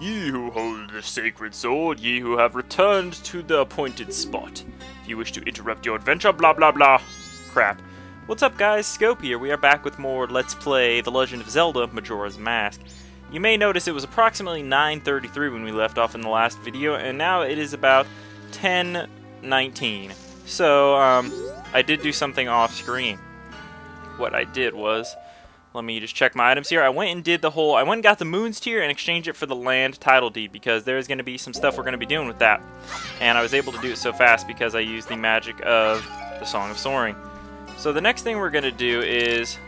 Ye who hold the sacred sword, ye who have returned to the appointed spot. If you wish to interrupt your adventure, blah blah blah. Crap. What's up guys, Scope here. We are back with more Let's Play The Legend of Zelda, Majora's Mask. You may notice it was approximately 9:33 when we left off in the last video, and now it is about 10:19. So, I did do something off screen. What I did was, let me just check my items here. I went and got the Moon's Tier and exchanged it for the land title deed because there's going to be some stuff we're going to be doing with that. And I was able to do it so fast because I used the magic of the Song of Soaring. So the next thing we're going to do is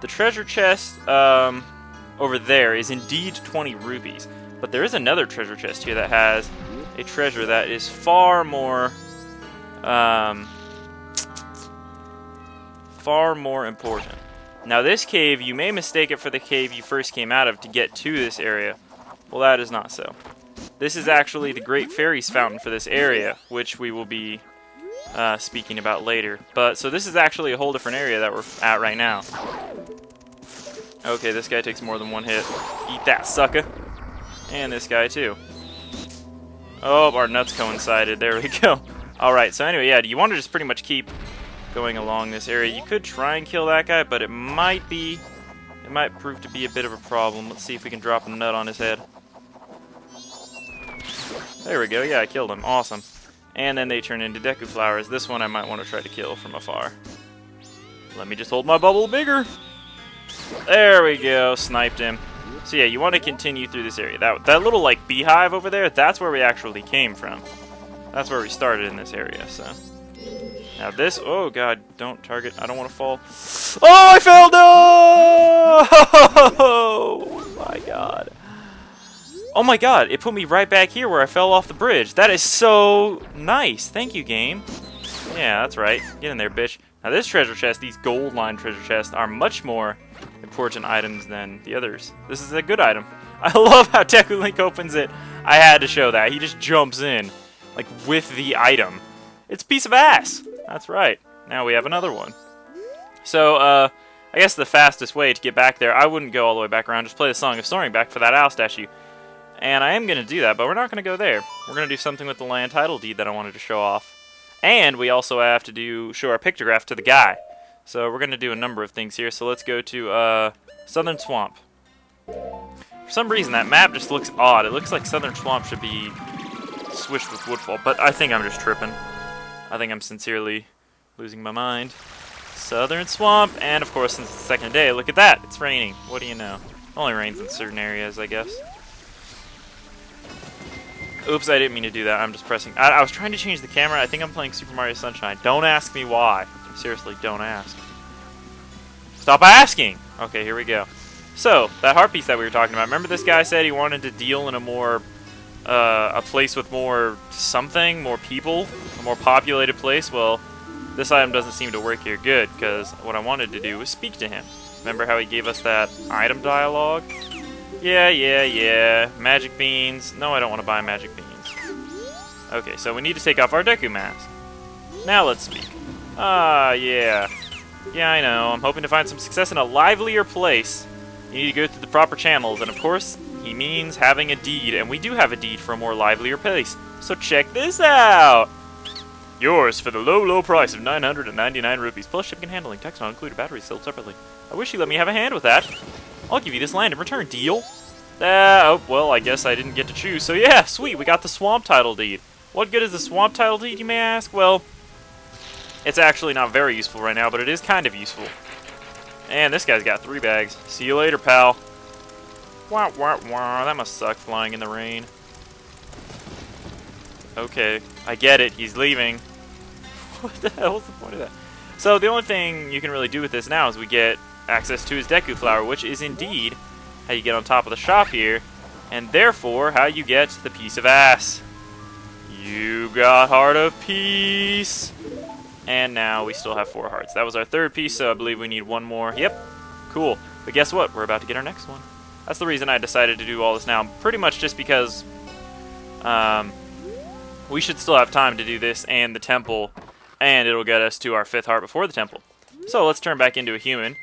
the treasure chest over there is indeed 20 rupees. But there is another treasure chest here that has a treasure that is far more important. Now this cave, you may mistake it for the cave you first came out of to get to this area. Well, that is not so. This is actually the Great Fairies Fountain for this area, which we will be speaking about later. But so this is actually a whole different area that we're at right now. Okay, this guy takes more than one hit. Eat that, sucker. And this guy too. Oh, our nuts coincided. There we go. Alright, so anyway, yeah, you want to just pretty much keep going along this area. You could try and kill that guy, but it might prove to be a bit of a problem. Let's see if we can drop a nut on his head. There we go. Yeah, I killed him. Awesome. And then they turn into Deku Flowers. This one I might want to try to kill from afar. Let me just hold my bubble bigger. There we go. Sniped him. So yeah, you want to continue through this area. That little like beehive over there, that's where we actually came from. That's where we started in this area, so. Now this, oh god, don't target, I don't want to fall. Oh, I fell, no! Oh my god. Oh my god, it put me right back here where I fell off the bridge. That is so nice. Thank you, game. Yeah, that's right. Get in there, bitch. Now this treasure chest, these gold line treasure chests, are much more important items than the others. This is a good item. I love how Deku Link opens it. I had to show that. He just jumps in, like, with the item. It's a piece of ass. That's right. Now we have another one. So, I guess the fastest way to get back there, I wouldn't go all the way back around, just play the Song of Soaring back for that owl statue. And I am going to do that, but we're not going to go there. We're going to do something with the land title deed that I wanted to show off. And we also have to show our pictograph to the guy. So we're going to do a number of things here. So let's go to Southern Swamp. For some reason, that map just looks odd. It looks like Southern Swamp should be switched with Woodfall, but I think I'm just tripping. I think I'm sincerely losing my mind. Southern Swamp, and of course, since it's the second day, look at that. It's raining. What do you know? It only rains in certain areas, I guess. Oops, I didn't mean to do that. I'm just pressing. I was trying to change the camera. I think I'm playing Super Mario Sunshine. Don't ask me why. Seriously, don't ask. Stop asking! Okay, here we go. So, that heart piece that we were talking about. Remember this guy said he wanted to deal in a more, a place with more something, more people, a more populated place? Well, this item doesn't seem to work here good, because what I wanted to do was speak to him. Remember how he gave us that item dialogue? Yeah. Magic beans. No, I don't want to buy magic beans. Okay, so we need to take off our Deku mask. Now let's speak. Yeah. Yeah, I know. I'm hoping to find some success in a livelier place. You need to go through the proper channels, and of course, he means having a deed, and we do have a deed for a more livelier place. So check this out! Yours for the low price of 999 rupees, plus shipping and handling, tax not included, batteries sold separately. I wish you let me have a hand with that. I'll give you this land in return, deal? Oh, well, I guess I didn't get to choose, so yeah, sweet, we got the swamp title deed. What good is the swamp title deed, you may ask? Well, it's actually not very useful right now, but it is kind of useful. And this guy's got 3 bags. See you later, pal. Wah, wah, wah. That must suck, flying in the rain. Okay, I get it. He's leaving. What the hell was the point of that? So the only thing you can really do with this now is we get access to his Deku Flower, which is indeed how you get on top of the shop here, and therefore how you get the piece of ass. You got Heart of Peace. And now we still have 4 hearts. That was our 3rd piece, so I believe we need 1 more. Yep, cool. But guess what? We're about to get our next one. That's the reason I decided to do all this now. Pretty much just because we should still have time to do this and the temple, and it'll get us to our 5th heart before the temple. So let's turn back into a human.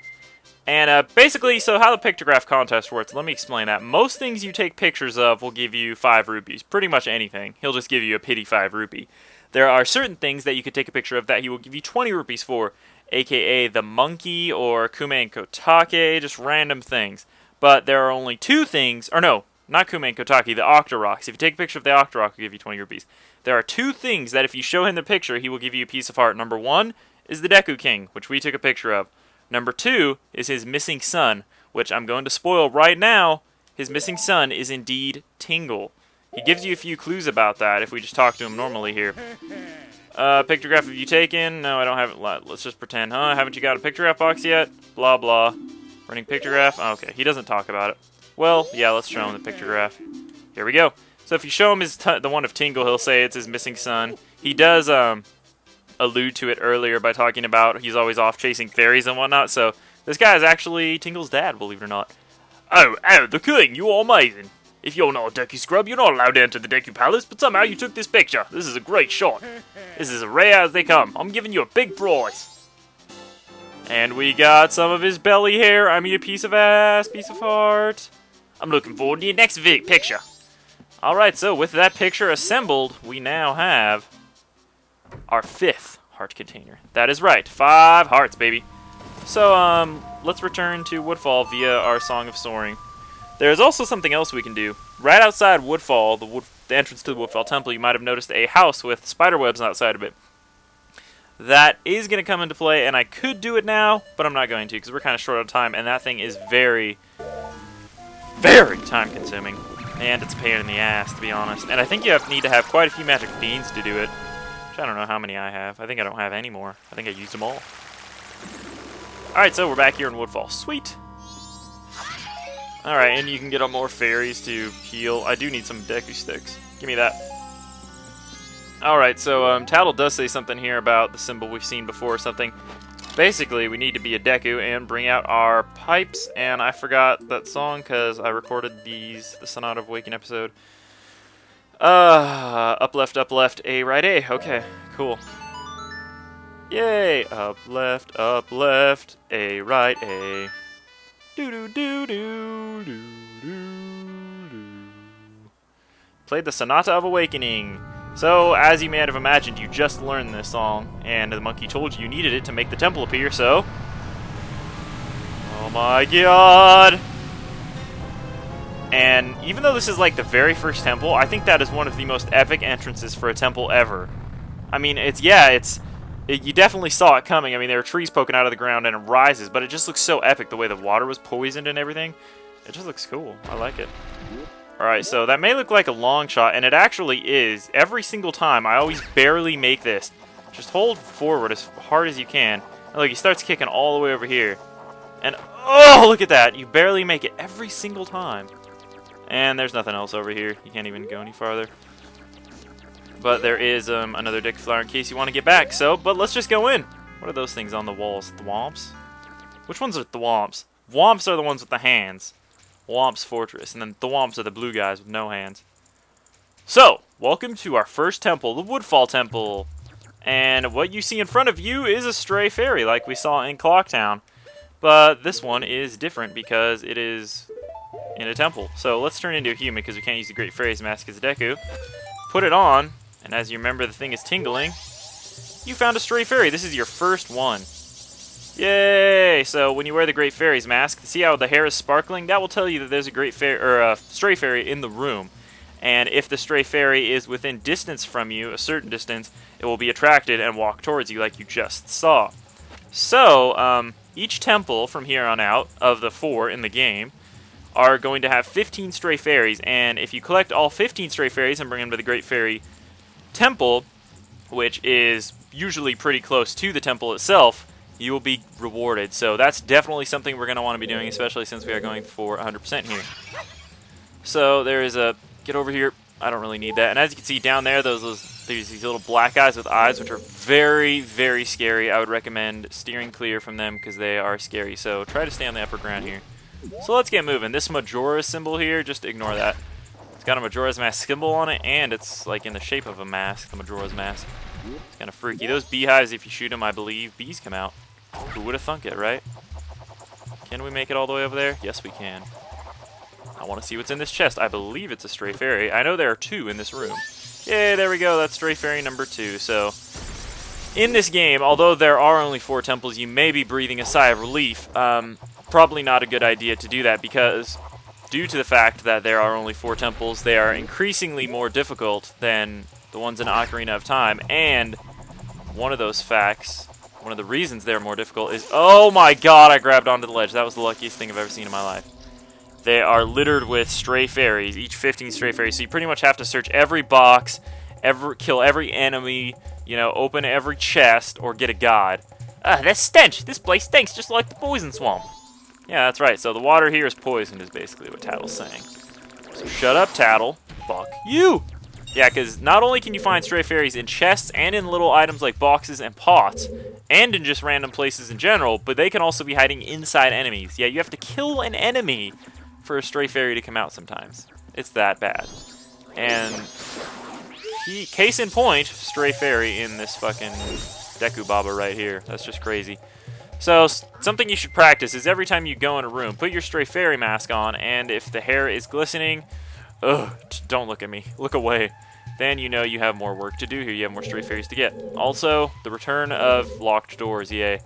And basically, so how the pictograph contest works, let me explain that. Most things you take pictures of will give you 5 rupees. Pretty much anything. He'll just give you a pity 5 rupee. There are certain things that you could take a picture of that he will give you 20 rupees for, aka the monkey or Kume and Kotake, just random things. But there are only 2 things, or no, not Kume and Kotake, the Octoroks. If you take a picture of the Octorok, he'll give you 20 rupees. There are 2 things that if you show him the picture, he will give you a piece of heart. Number 1 is the Deku King, which we took a picture of. Number 2 is his missing son, which I'm going to spoil right now. His missing son is indeed Tingle. He gives you a few clues about that if we just talk to him normally here. Pictograph have you taken? No, I don't have it. Let's just pretend. Haven't you got a pictograph box yet? Blah, blah. Running pictograph? Okay, he doesn't talk about it. Well, yeah, let's show him the pictograph. Here we go. So if you show him the one of Tingle, he'll say it's his missing son. He does allude to it earlier by talking about he's always off chasing fairies and whatnot, so this guy is actually Tingle's dad, believe it or not. Oh, the king, you are amazing. If you're not a Deku scrub, you're not allowed to enter the Deku Palace, but somehow you took this picture. This is a great shot. This is as rare as they come. I'm giving you a big prize. And we got some of his belly hair. I mean, a piece of ass, piece of heart. I'm looking forward to your next picture. Alright, so with that picture assembled, we now have our 5th heart container. That is right, 5 hearts, baby. So, let's return to Woodfall via our Song of Soaring. There is also something else we can do. Right outside Woodfall, the entrance to the Woodfall Temple, you might have noticed a house with spider webs outside of it. That is going to come into play, and I could do it now, but I'm not going to, because we're kind of short on time, and that thing is very, very time-consuming. And it's a pain in the ass, to be honest. And I think you need to have quite a few magic beans to do it. Which I don't know how many I have. I think I don't have any more. I think I used them all. Alright, so we're back here in Woodfall. Sweet! Alright, and you can get on more fairies to heal. I do need some Deku sticks. Give me that. Alright, so Tattle does say something here about the symbol we've seen before or something. Basically, we need to be a Deku and bring out our pipes, and I forgot that song because I recorded the Sonata of Awakening episode. Up left, A, right, A. Okay, cool. Yay! Up left, A, right, A. Played the Sonata of Awakening. So, as you may have imagined, you just learned this song, and the monkey told you needed it to make the temple appear, so... Oh my god! And even though this is like the very first temple, I think that is one of the most epic entrances for a temple ever. I mean, you definitely saw it coming. I mean, there are trees poking out of the ground and it rises, but it just looks so epic the way the water was poisoned and everything. It just looks cool. I like it. Alright, so that may look like a long shot, and it actually is. Every single time, I always barely make this. Just hold forward as hard as you can. And look, he starts kicking all the way over here. And, oh, look at that! You barely make it every single time. And there's nothing else over here. You can't even go any farther. But there is another Deku Flower in case you want to get back. So, but let's just go in. What are those things on the walls? Thwomps? Which ones are Thwomps? Thwomps are the ones with the hands. Womp's Fortress, and then Thwomps are the blue guys with no hands. So, welcome to our first temple, the Woodfall Temple. And what you see in front of you is a stray fairy, like we saw in Clocktown. But this one is different because it is in a temple. So let's turn into a human because we can't use the Great Fairy's mask as a Deku. Put it on, and as you remember, the thing is tingling. You found a stray fairy. This is your first one. Yay! So when you wear the Great Fairy's mask, see how the hair is sparkling? That will tell you that there's a stray fairy in the room. And if the stray fairy is within distance from you, a certain distance, it will be attracted and walk towards you like you just saw. So, each temple from here on out, of the 4 in the game, are going to have 15 stray fairies. And if you collect all 15 stray fairies and bring them to the Great Fairy Temple, which is usually pretty close to the temple itself, you will be rewarded. So that's definitely something we're going to want to be doing, especially since we are going for 100% here. So there is a... Get over here. I don't really need that. And as you can see down there, there's these little black guys with eyes, which are very, very scary. I would recommend steering clear from them because they are scary. So try to stay on the upper ground here. So let's get moving. This Majora symbol here, just ignore that. It's got a Majora's Mask symbol on it, and it's like in the shape of a mask, the Majora's Mask. It's kind of freaky. Those beehives, if you shoot them, I believe bees come out. Who would have thunk it, right? Can we make it all the way over there? Yes, we can. I want to see what's in this chest. I believe it's a stray fairy. I know there are 2 in this room. Yay, there we go. That's stray fairy number 2. So, in this game, although there are only 4 temples, you may be breathing a sigh of relief. Probably not a good idea to do that because due to the fact that there are only 4 temples, they are increasingly more difficult than the ones in Ocarina of Time. And one of those facts, one of the reasons they're more difficult is... Oh my god, I grabbed onto the ledge. That was the luckiest thing I've ever seen in my life. They are littered with stray fairies, each 15 stray fairies. So you pretty much have to search every box, kill every enemy, you know, open every chest, or get a god. Ah, that stench! This place stinks just like the poison swamp. Yeah, that's right. So the water here is poisoned, is basically what Tattle's saying. So shut up, Tattle. Fuck you! Yeah, because not only can you find stray fairies in chests and in little items like boxes and pots, and in just random places in general, but they can also be hiding inside enemies. Yeah, you have to kill an enemy for a stray fairy to come out sometimes. It's that bad. And case in point, stray fairy in this fucking Deku Baba right here. That's just crazy. So, something you should practice is every time you go in a room, put your stray fairy mask on, and if the hair is glistening, don't look at me. Look away. Then you know you have more work to do here. You have more stray fairies to get. Also, the return of locked doors. Yay.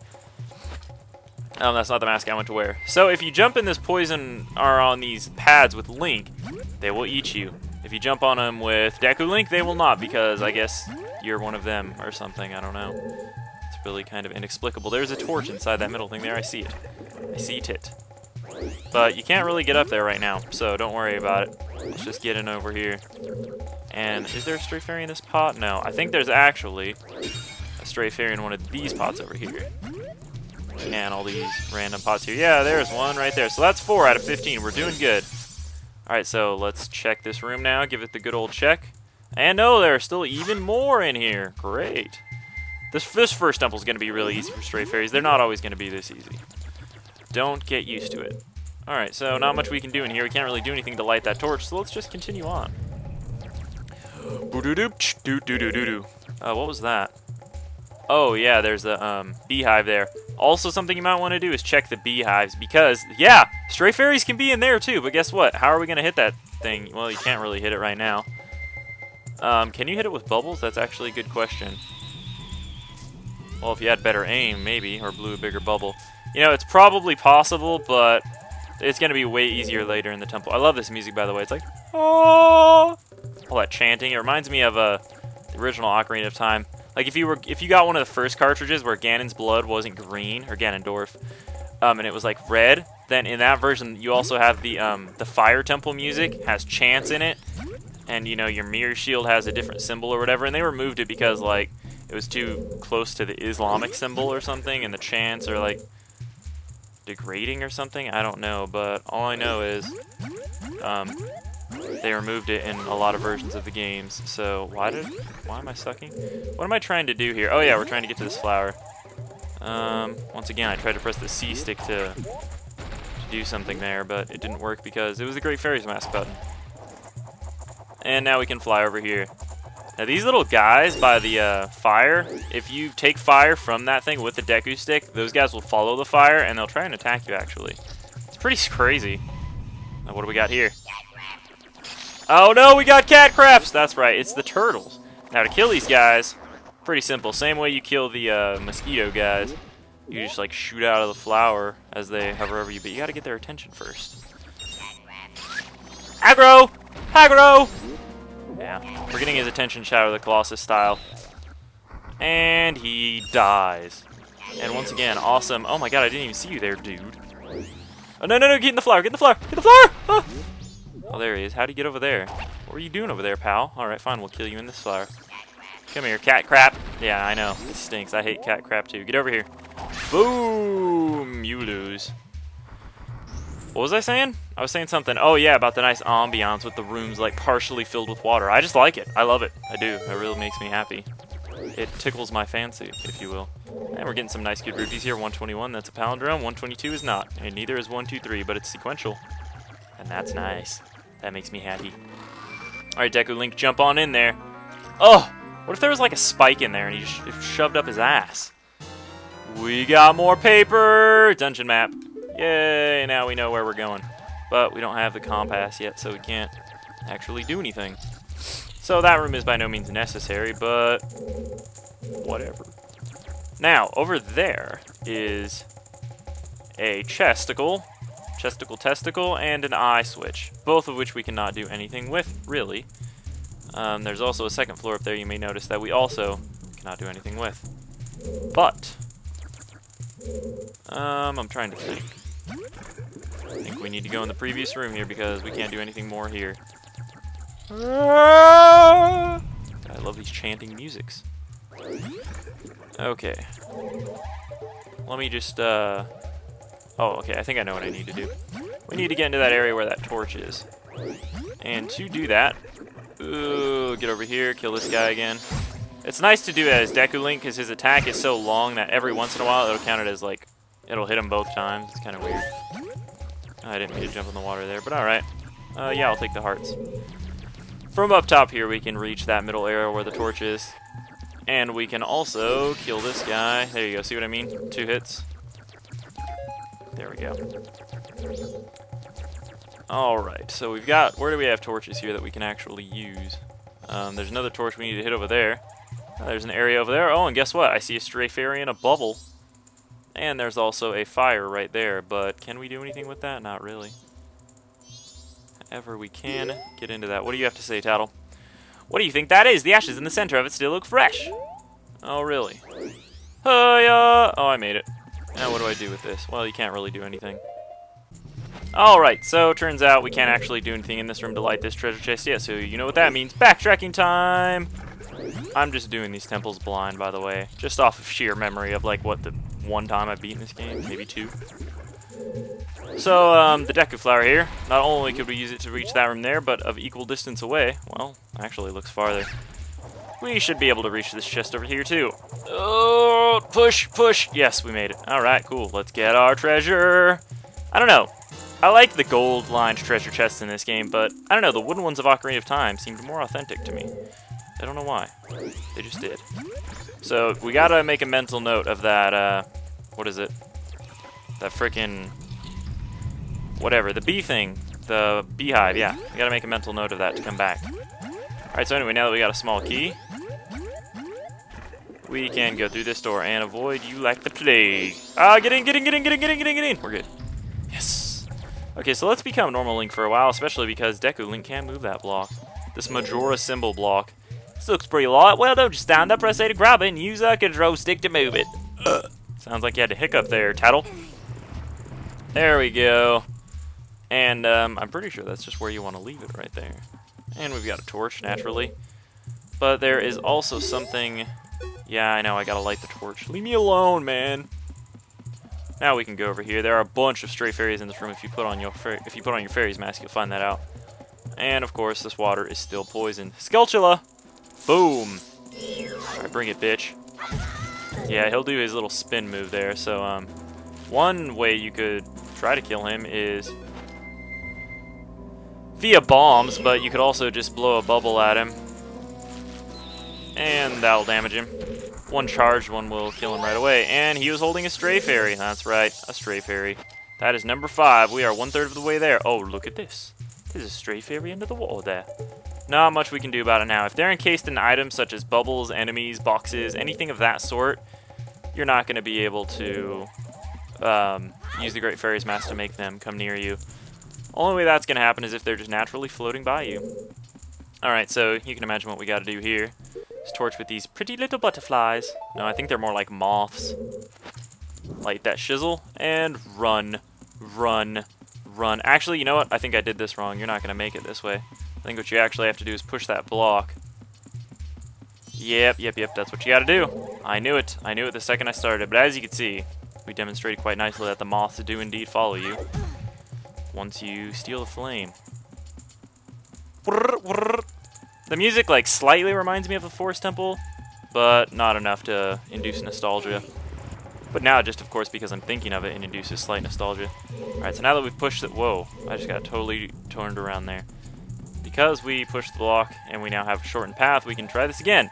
That's not the mask I want to wear. So, if you jump in this poison or on these pads with Link, they will eat you. If you jump on them with Deku Link, they will not, because I guess you're one of them or something. I don't know. It's really kind of inexplicable. There's a torch inside that middle thing there. I see it. I see it. But you can't really get up there right now, so don't worry about it. Let's just get in over here. And is there a stray fairy in this pot? No. I think there's actually a stray fairy in one of these pots over here. And all these random pots here. Yeah, there's one right there. So that's 4 out of 15. We're doing good. Alright, so let's check this room now. Give it the good old check. And no, there are still even more in here. Great. This first temple is going to be really easy for stray fairies. They're not always going to be this easy. Don't get used to it. Alright, so not much we can do in here. We can't really do anything to light that torch, so let's just continue on. What was that? Oh, yeah, there's a beehive there. Also, something you might want to do is check the beehives, because, yeah, stray fairies can be in there, too, but guess what? How are we going to hit that thing? Well, you can't really hit it right now. Can you hit it with bubbles? That's actually a good question. Well, if you had better aim, maybe, or blew a bigger bubble. You know, it's probably possible, but it's going to be way easier later in the temple. I love this music, by the way. It's like, oh, all that chanting. It reminds me of the original Ocarina of Time. Like, if you got one of the first cartridges where Ganon's blood wasn't green, or Ganondorf, and it was, like, red, then in that version, you also have the Fire Temple music, has chants in it, and, you know, your mirror shield has a different symbol or whatever, and they removed it because, like, it was too close to the Islamic symbol or something, and the chants are, like, degrading or something. I don't know, but all I know is they removed it in a lot of versions of the games. So why am I sucking? What am I trying to do here? Oh yeah, we're trying to get to this flower. Once again, I tried to press the C stick to do something there, but it didn't work because it was the Great Fairy's Mask button. And now we can fly over here. Now these little guys by the fire, if you take fire from that thing with the Deku stick, those guys will follow the fire and they'll try and attack you actually. It's pretty crazy. Now what do we got here? Oh no, we got cat craps! That's right, it's the turtles. Now to kill these guys, pretty simple. Same way you kill the mosquito guys. You just like shoot out of the flower as they hover over you, but you gotta get their attention first. Aggro! Aggro! Yeah, we're getting his attention, Shadow of the Colossus style. And he dies. And once again, awesome. Oh my god, I didn't even see you there, dude. Oh, no, get in the flower, get in the flower, get in the flower! Ah! Oh, there he is. How'd he get over there? What are you doing over there, pal? Alright, fine, we'll kill you in this flower. Come here, cat crap. Yeah, I know, it stinks. I hate cat crap too. Get over here. Boom! You lose. What was I saying? I was saying something. Oh yeah, about the nice ambiance with the rooms like partially filled with water. I just like it. I love it. I do. It really makes me happy. It tickles my fancy, if you will. And we're getting some nice good rupees here. 121, that's a palindrome. 122 is not. And neither is 123, but it's sequential. And that's nice. That makes me happy. Alright, Deku Link, jump on in there. Oh! What if there was like a spike in there and he just shoved up his ass? We got more paper! Dungeon map. Yay, now we know where we're going. But we don't have the compass yet, so we can't actually do anything. So that room is by no means necessary, but whatever. Now, over there is a testicle, and an eye switch, both of which we cannot do anything with, really. There's also a second floor up there you may notice that we also cannot do anything with. But, I'm trying to think. I think we need to go in the previous room here because we can't do anything more here. I love these chanting musics. Okay. Let me just, oh, okay, I think I know what I need to do. We need to get into that area where that torch is. And to do that, get over here, kill this guy again. It's nice to do it as Deku Link because his attack is so long that every once in a while it'll count it as, like, it'll hit him both times. It's kind of weird. I didn't mean to jump in the water there, but alright. Yeah, I'll take the hearts. From up top here, we can reach that middle area where the torch is. And we can also kill this guy. There you go, see what I mean? 2 hits. There we go. Alright, so we've got... Where do we have torches here that we can actually use? There's another torch we need to hit over there. There's an area over there. Oh, and guess what? I see a stray fairy in a bubble. And there's also a fire right there, but can we do anything with that? Not really. However, we can get into that. What do you have to say, Tattle? What do you think that is? The ashes in the center of it still look fresh. Oh, really? Oh, I made it. Now what do I do with this? Well, you can't really do anything. Alright, so turns out we can't actually do anything in this room to light this treasure chest yet, so you know what that means. Backtracking time! I'm just doing these temples blind, by the way. Just off of sheer memory of, like, what, the one time I've beaten this game? Maybe 2. So, the Deku Flower here. Not only could we use it to reach that room there, but of equal distance away. Well, actually it looks farther. We should be able to reach this chest over here, too. Oh, push, push. Yes, we made it. Alright, cool. Let's get our treasure. I don't know. I like the gold-lined treasure chests in this game, but I don't know. The wooden ones of Ocarina of Time seemed more authentic to me. I don't know why. They just did. So, we gotta make a mental note of that, what is it? That frickin'... whatever, the bee thing. The beehive, yeah. We gotta make a mental note of that to come back. Alright, so anyway, now that we got a small key, we can go through this door and avoid you like the plague. Ah, get in, get in, get in, get in, get in, get in, get in! We're good. Yes! Okay, so let's become normal Link for a while, especially because Deku Link can't move that block. This Majora symbol block. This looks pretty light. Well, don't just stand up, press A to grab it, and use a control stick to move it. Sounds like you had a hiccup there, Tattle. There we go. And I'm pretty sure that's just where you want to leave it right there. And we've got a torch, naturally. But there is also something... Yeah, I know, I gotta light the torch. Leave me alone, man. Now we can go over here. There are a bunch of stray fairies in this room. If you put on your fairy's mask, you'll find that out. And, of course, this water is still poisoned. Skulltula! Boom! Alright, bring it, bitch. Yeah, he'll do his little spin move there. So, one way you could try to kill him is via bombs, but you could also just blow a bubble at him. And that'll damage him. One charged one will kill him right away. And he was holding a stray fairy. That's right, a stray fairy. That is number 5. We are 1/3 of the way there. Oh, look at this. There's a stray fairy under the wall there. Not much we can do about it now. If they're encased in items such as bubbles, enemies, boxes, anything of that sort, you're not going to be able to use the Great Fairy's Mask to make them come near you. Only way that's going to happen is if they're just naturally floating by you. Alright, so you can imagine what we got to do here. Just torch with these pretty little butterflies. No, I think they're more like moths. Light that shizzle, and run, run, run. Actually, you know what? I think I did this wrong. You're not going to make it this way. I think what you actually have to do is push that block. Yep, that's what you got to do. I knew it. I knew it the second I started. But as you can see, we demonstrated quite nicely that the moths do indeed follow you once you steal the flame. The music, like, slightly reminds me of the Forest Temple, but not enough to induce nostalgia. But now, just of course, because I'm thinking of it, it induces slight nostalgia. Alright, so now that we've pushed it... Whoa, I just got totally turned around there. Because we pushed the block, and we now have a shortened path, we can try this again.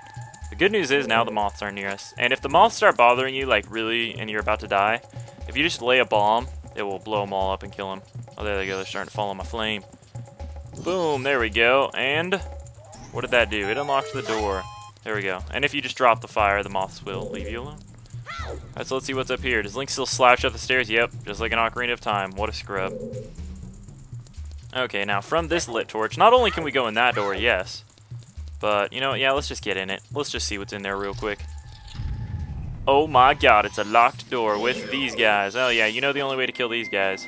The good news is, now the moths aren't near us. And if the moths start bothering you, like, really, and you're about to die, if you just lay a bomb it will blow them all up and kill them. Oh, there they go. They're starting to follow my flame. Boom. There we go. And what did that do? It unlocked the door. There we go. And if you just drop the fire, the moths will leave you alone. Alright, so let's see what's up here. Does Link still slouch up the stairs? Yep, just like an Ocarina of Time. What a scrub. Okay, now from this lit torch, not only can we go in that door, yes, but, you know, yeah, let's just get in it. Let's just see what's in there real quick. Oh my god, it's a locked door with these guys. Oh yeah, you know the only way to kill these guys.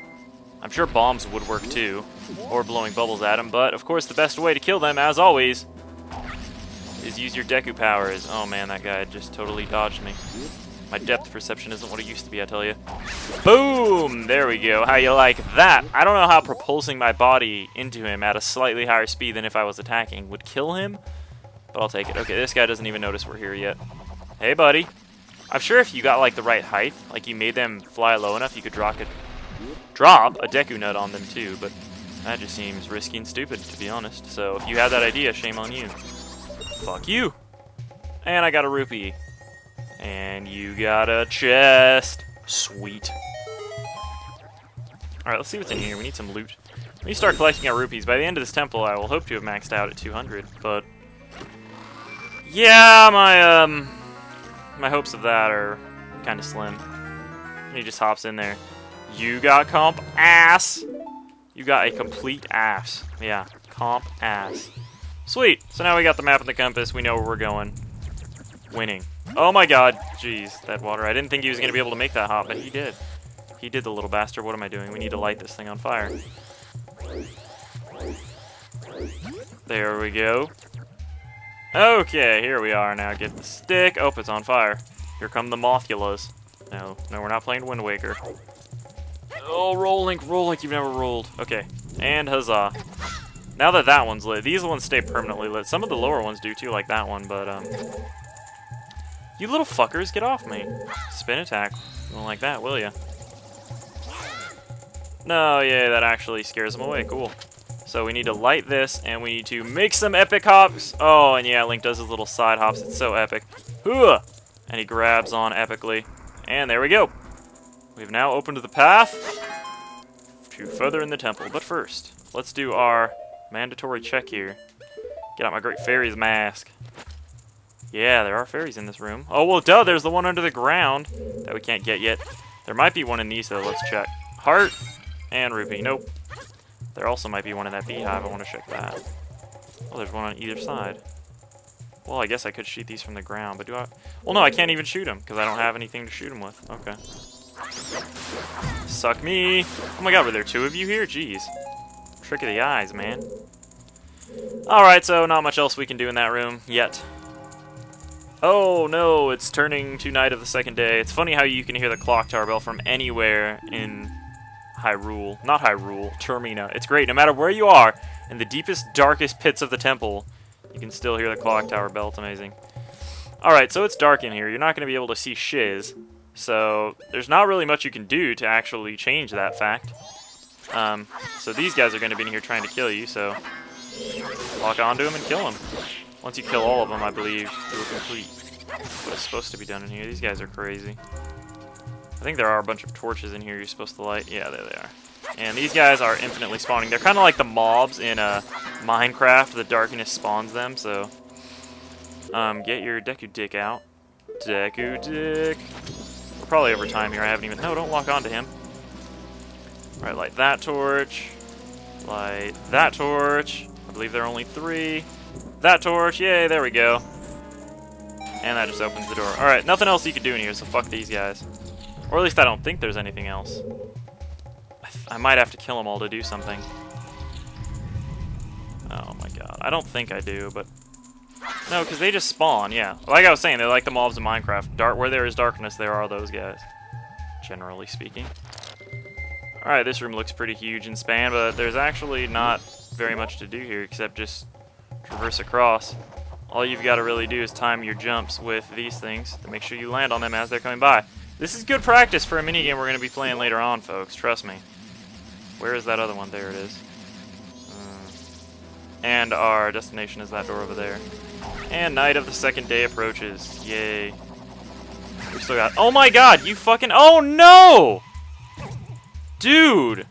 I'm sure bombs would work too, or blowing bubbles at them, but of course the best way to kill them, as always, is use your Deku powers. Oh man, that guy just totally dodged me. My depth perception isn't what it used to be, I tell you. Boom! There we go. How you like that? I don't know how propulsing my body into him at a slightly higher speed than if I was attacking would kill him, but I'll take it. Okay, this guy doesn't even notice we're here yet. Hey, buddy. I'm sure if you got, like, the right height, like you made them fly low enough, you could drop a Deku Nut on them, too, but that just seems risky and stupid, to be honest. So if you had that idea, shame on you. Fuck you. And I got a rupee. And you got a chest. Sweet. Alright, let's see what's in here. We need some loot. When you start collecting our rupees, by the end of this temple, I will hope to have maxed out at 200, but... yeah, my hopes of that are kind of slim. And he just hops in there. You got comp ass! You got a complete ass. Yeah, comp ass. Sweet! So now we got the map and the compass. We know where we're going. Winning. Oh my god. Jeez, that water. I didn't think he was going to be able to make that hop, but he did. He did, the little bastard. What am I doing? We need to light this thing on fire. There we go. Okay, here we are now. Get the stick. Oh, it's on fire. Here come the Mothullas. No, we're not playing Wind Waker. Oh, roll, Link, you've never rolled. Okay, and huzzah. Now that that one's lit, these ones stay permanently lit. Some of the lower ones do too, like that one, but, you little fuckers, get off me. Spin attack. You won't like that, will ya? No, yeah, that actually scares them away. Cool. So we need to light this, and we need to make some epic hops. Oh, and yeah, Link does his little side hops. It's so epic. Hooah! And he grabs on epically. And there we go. We've now opened the path to further in the temple. But first, let's do our mandatory check here. Get out my Great Fairy's mask. Yeah, there are fairies in this room. Oh, well, duh, there's the one under the ground that we can't get yet. There might be one in these, though. Let's check. Heart and rupee. Nope. There also might be one in that beehive. I want to check that. Oh, there's one on either side. Well, I guess I could shoot these from the ground, but do I... well, no, I can't even shoot them, because I don't have anything to shoot them with. Okay. Suck me. Oh my god, were there two of you here? Jeez. Trick of the eyes, man. Alright, so not much else we can do in that room yet. Oh no, it's turning to night of the second day. It's funny how you can hear the clock tower bell from anywhere in Hyrule. Not Hyrule, Termina. It's great. No matter where you are, in the deepest, darkest pits of the temple, you can still hear the clock tower bell. It's amazing. Alright, so it's dark in here. You're not going to be able to see shiz. So there's not really much you can do to actually change that fact. So these guys are going to be in here trying to kill you, so lock onto them and kill them. Once you kill all of them, I believe you will complete what is supposed to be done in here. These guys are crazy. I think there are a bunch of torches in here you're supposed to light. Yeah, there they are. And these guys are infinitely spawning. They're kind of like the mobs in Minecraft. The darkness spawns them, so get your Deku Dick out. Deku Dick. We're probably over time here. I haven't even... no, don't lock onto him. Alright, light that torch. Light that torch. I believe there are only 3. That torch. Yay, there we go. And that just opens the door. Alright, nothing else you can do in here, so fuck these guys. Or at least I don't think there's anything else. I might have to kill them all to do something. Oh my god. I don't think I do, but... no, because they just spawn, yeah. Like I was saying, they're like the mobs in Minecraft. Where there is darkness, there are those guys. Generally speaking. Alright, this room looks pretty huge in span, but there's actually not very much to do here except just traverse across. All you've got to really do is time your jumps with these things to make sure you land on them as they're coming by. This is good practice for a minigame we're going to be playing later on, folks. Trust me. Where is that other one? There it is. And our destination is that door over there. And night of the second day approaches. Yay. We still got... oh my god! You fucking... oh no! Dude!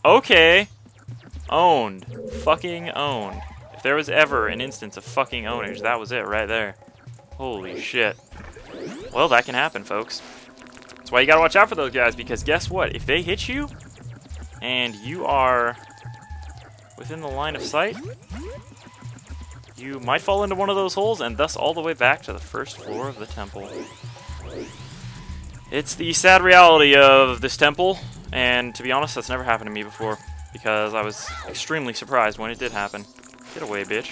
Okay. Owned. Fucking owned. If there was ever an instance of fucking ownage, that was it right there. Holy shit. Well, that can happen, folks. That's why you gotta watch out for those guys, because guess what? If they hit you, and you are within the line of sight, you might fall into one of those holes, and thus all the way back to the first floor of the temple. It's the sad reality of this temple, and to be honest, that's never happened to me before, because I was extremely surprised when it did happen. Get away, bitch.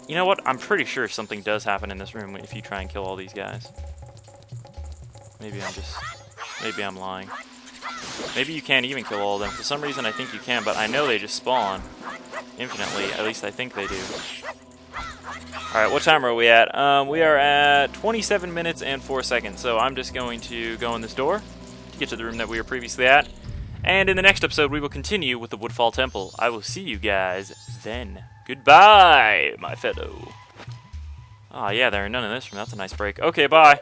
You know what? I'm pretty sure something does happen in this room if you try and kill all these guys. Maybe I'm lying. Maybe you can't even kill all of them. For some reason I think you can, but I know they just spawn infinitely. At least I think they do. Alright, what time are we at? We are at 27 minutes and 4 seconds, so I'm just going to go in this door to get to the room that we were previously at. And in the next episode, we will continue with the Woodfall Temple. I will see you guys then. Goodbye, my fellow. Ah, yeah, there are none in this room. That's a nice break. Okay, bye.